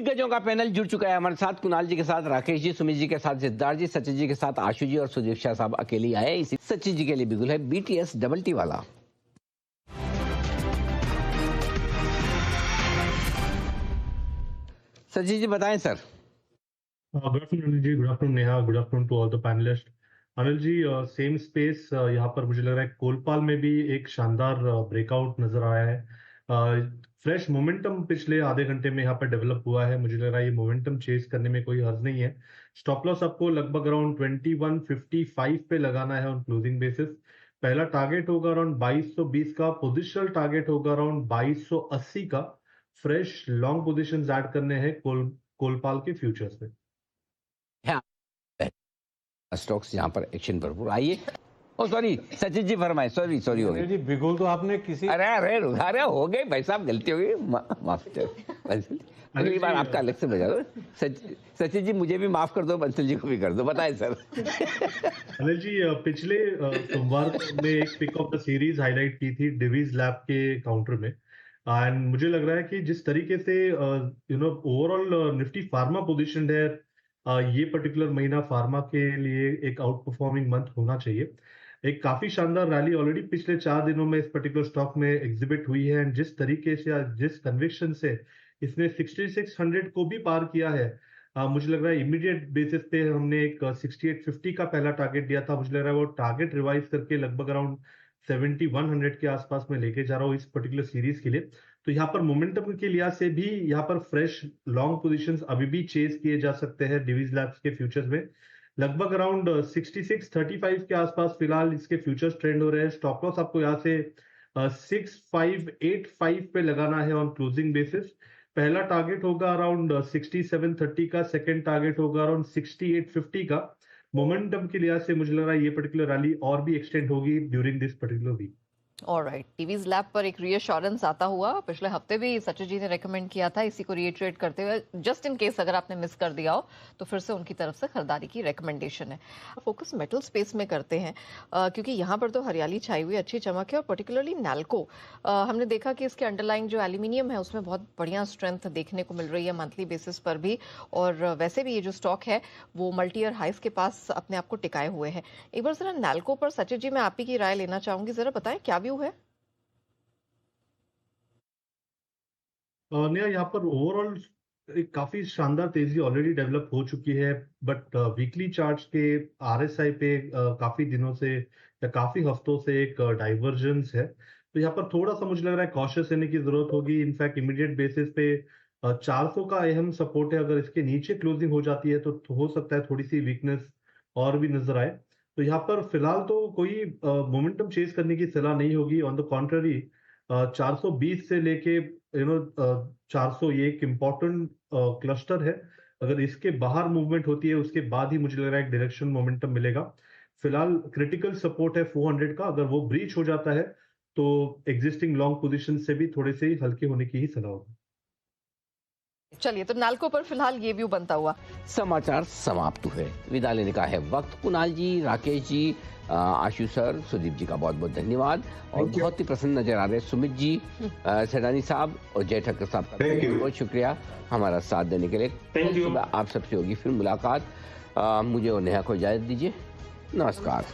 दिग्गजों का पैनल जुड़ चुका है हमारे साथ। कुणाल जी के साथ राकेश जी, सुमित जी के साथ सिद्धार्थ जी, सचिन जी के साथ आशु जी और सुदीक्षा साहब अकेले आए। इसी सचिन जी के लिए बिगुल है BTS डबल टी वाला। सचिन जी बताएं sir. Good afternoon Anil ji, good afternoon Neha, good afternoon to all the panelist. Anil ji, same space यहाँ पर मुझे लग रहा है कोलपाल में भी एक शानदार ब्रेकआउट नजर आया है। फ्रेश मोमेंटम पिछले आधे घंटे में यहाँ पर डेवलप हुआ है। मुझे लग रहा है ये मोमेंटम चेज करने में कोई हर्ज नहीं है। स्टॉप लॉस आपको लगभग अराउंड 2155 पे लगाना है ऑन क्लोजिंग बेसिस। पहला टारगेट होगा अराउंड 2220 का, पोजिशनल टारगेट होगा अराउंड 2280 का। फ्रेश लॉन्ग पोजिशन ऐड करने हैं कोलपाल के फ्यूचर्स में। स्टॉक्स यहाँ पर एक्शन भरपूर। आइए सॉरी सचिन जी फरमाए। सॉरी हो गई जी, बिगुल तो आपने किसी अरे हो गई भाई साहब, गलती हो गई, माफ अगली बार आपका अलग से बजा दो। सचिन जी मुझे भी माफ कर दो, बंसल जी को भी कर दो। बताएं सर। अनिल जी, पिछले सोमवार को हमने एक peak of the series highlight की थी डिवीज लैब के काउंटर में। एंड मुझे लग रहा है कि जिस तरीके से ओवरऑल निफ्टी फार्मा पोजीशन है, ये पर्टिकुलर महीना फार्मा के लिए एक आउट परफॉर्मिंग मंथ होना चाहिए। एक काफी शानदार रैली ऑलरेडी पिछले 4 दिनों में इस पर्टिकुलर स्टॉक में एग्जिबिट हुई है। एंड जिस तरीके से, जिस कन्विक्शन से इसने 6600 को भी पार किया है, मुझे लग रहा है इमीडिएट बेसिस पे हमने एक 6850 का पहला टारगेट दिया था। मुझे लग रहा है वो टारगेट रिवाइज करके लगभग अराउंड 7100 के आसपास में लेके जा रहा हूँ इस पर्टिकुलर सीरीज के लिए। तो यहाँ पर मोमेंटम के लिहाज से भी यहाँ पर फ्रेश लॉन्ग पोजीशंस अभी भी चेज किए जा सकते हैं डिवीज लैब्स के फ्यूचर्स में। लगभग अराउंड 6635 के आसपास फिलहाल इसके फ्यूचर्स ट्रेंड हो रहे हैं। स्टॉप लॉस आपको यहाँ से 6585 पे लगाना है ऑन क्लोजिंग बेसिस। पहला टारगेट होगा अराउंड 6730 का, सेकंड टारगेट होगा अराउंड 6850 का। मोमेंटम के लिहाज से मुझे लग रहा है ये पर्टिकुलर रैली और भी एक्सटेंड होगी during this particular week. Alright, टीवीज लैब पर एक रीअश्योरेंस आता हुआ पिछले हफ्ते भी सचिन जी ने रेकमेंड किया था, इसी को रिएट्रेट करते हुए जस्ट इन केस अगर आपने मिस कर दिया हो तो फिर से उनकी तरफ से खरीदारी की रेकमेंडेशन है। फोकस मेटल स्पेस में करते हैं क्योंकि यहाँ पर तो हरियाली छाई हुई, अच्छी चमक है। और पर्टिकुलरली नैल्को हमने देखा कि इसके अंडरलाइंग जो एल्यूमिनियम है उसमें बहुत बढ़िया स्ट्रेंथ देखने को मिल रही है मंथली बेसिस पर भी। और वैसे भी ये जो स्टॉक है वो मल्टी ईयर हाइस के पास अपने आप को टिकाए हुए हैं। एक बार जरा नैल्को पर सचिन जी मैं आप ही की राय लेना चाहूंगी, जरा बताएं क्या व्यू है। यहाँ पर ओवरऑल एक काफी शानदार तेजी ऑलरेडी डेवलप हो चुकी है। बट वीकली चार्ट्स के RSI पे काफी दिनों से या काफी हफ्तों से एक डाइवर्जेंस है। तो यहाँ पर थोड़ा सा मुझे लग रहा है कॉशियस रहने की जरूरत होगी। इनफैक्ट इमीडिएट बेसिस पे 400 का अहम सपोर्ट है। अगर इसके नीचे क्लोजिंग हो जाती है तो हो सकता है थोड़ी सी वीकनेस और भी नजर आए। तो यहाँ पर फिलहाल तो कोई मोमेंटम चेज करने की सलाह नहीं होगी। ऑन द कॉन्ट्ररी 420 से लेके 400 ये एक इम्पॉर्टेंट क्लस्टर है। अगर इसके बाहर मूवमेंट होती है उसके बाद ही मुझे लग रहा है एक डायरेक्शन मोमेंटम मिलेगा। फिलहाल क्रिटिकल सपोर्ट है 400 का, अगर वो ब्रीच हो जाता है तो एग्जिस्टिंग लॉन्ग पोजीशन से भी थोड़े से हल्के होने की ही सलाह होगी। चलिए, तो नाल्को पर फिलहाल ये व्यू बनता हुआ समाचार समाप्त हुए। विदा लेने का है वक्त। कुणाल जी, राकेश जी, आशु सर, सुदीप जी का बहुत बहुत धन्यवाद। और बहुत ही प्रसन्न नजर आ रहे सुमित जी, सेडानी साहब और जय ठक्कर साहब का बहुत शुक्रिया हमारा साथ देने के लिए। आप सबसे होगी फिर मुलाकात। मुझे और नेहा को इजाजत दीजिए। नमस्कार।